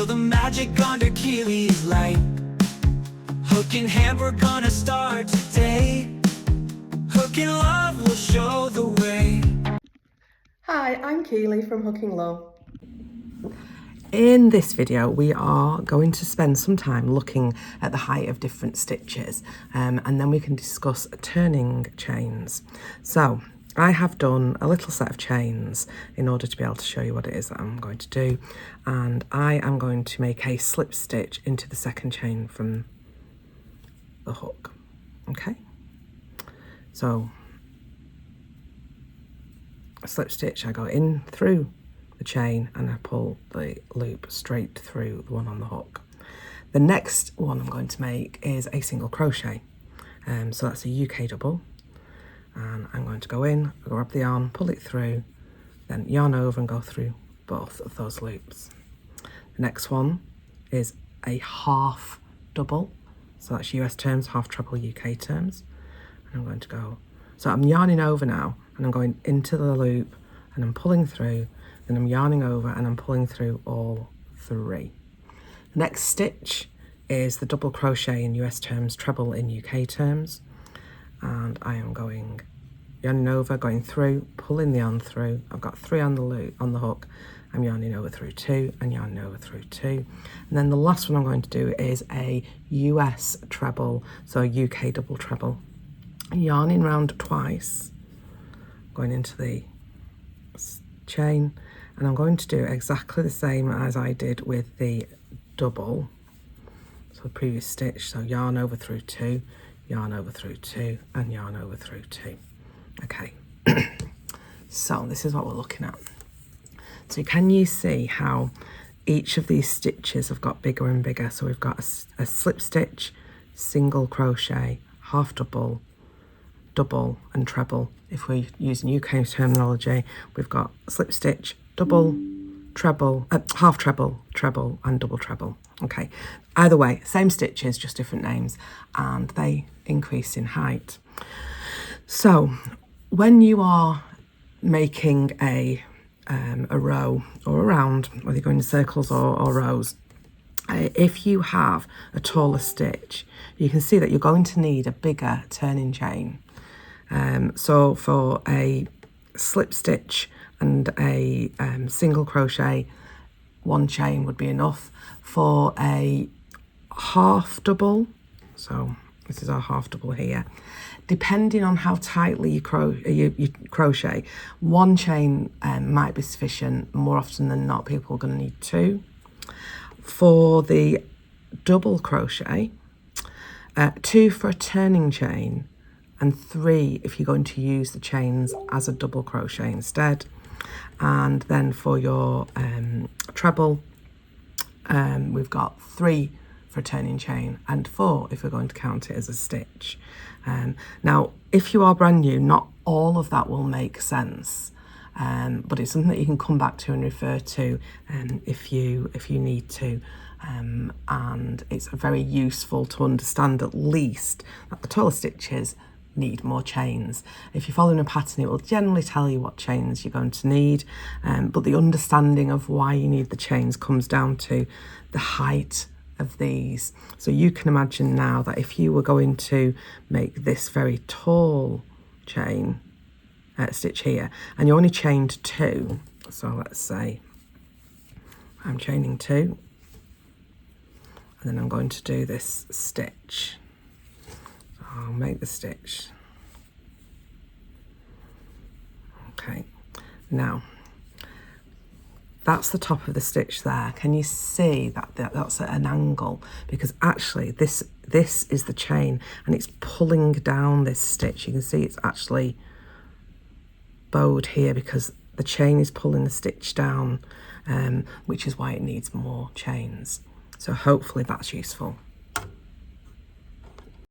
Feel the magic under Keely's light. Hook in hand, we're gonna start today. Hook in love will show the way. Hi, I'm Keely from Hooking Low. In this video, we are going to spend some time looking at the height of different stitches, and then we can discuss turning chains. So I have done a little set of chains in order to be able to show you what it is that I'm going to do, and I am going to make a slip stitch into the second chain from the hook. Okay, so a slip stitch, I go in through the chain and I pull the loop straight through the one on the hook. The next one I'm going to make is a single crochet, so that's a UK double, and I'm going to go in, grab the yarn, pull it through, then yarn over and go through both of those loops. The next one is a half double, so that's US terms, half treble UK terms, and I'm going to go, so I'm yarning over now and I'm going into the loop and I'm pulling through, then I'm yarning over and I'm pulling through all three. Next stitch is the double crochet in US terms, treble in UK terms, and I am going yarning over, going through, pulling the yarn through. I've got 3 on the loop, on the hook. I'm yarning over through 2 and yarning over through 2, and then the last one I'm going to do is a US treble, so a UK double treble. Yarning round twice, going into the chain, and I'm going to do exactly the same as I did with the double, so the previous stitch. So yarn over through 2, yarn over through 2, and yarn over through 2. Okay, so this is what we're looking at. So can you see how each of these stitches have got bigger and bigger? So we've got a slip stitch, single crochet, half double, double and treble. If we're using UK terminology, we've got slip stitch, double, treble, half treble, treble and double treble. Okay, either way, same stitches, just different names, and they increase in height. So when you are making a row or a round, whether you're going in circles or rows, if you have a taller stitch, you can see that you're going to need a bigger turning chain. So for a slip stitch and a single crochet, one chain would be enough. For a half double, so this is our half double here, depending on how tightly you crochet, one chain might be sufficient. More often than not, people are going to need 2. For the double crochet, 2 for a turning chain, and 3 if you're going to use the chains as a double crochet instead. And then for your treble, we've got 3 for a turning chain and 4 if we're going to count it as a stitch. Now, if you are brand new, not all of that will make sense, but it's something that you can come back to and refer to if you need to. And it's very useful to understand at least that the taller stitches need more chains. If you're following a pattern, it will generally tell you what chains you're going to need, but the understanding of why you need the chains comes down to the height of these. So you can imagine now that if you were going to make this very tall chain stitch here and you only chained 2, so let's say I'm chaining 2 and then I'm going to do this stitch. I'll make the stitch. Okay, now that's the top of the stitch there. Can you see that that's at an angle? Because actually this is the chain and it's pulling down this stitch. You can see it's actually bowed here because the chain is pulling the stitch down, which is why it needs more chains. So hopefully that's useful.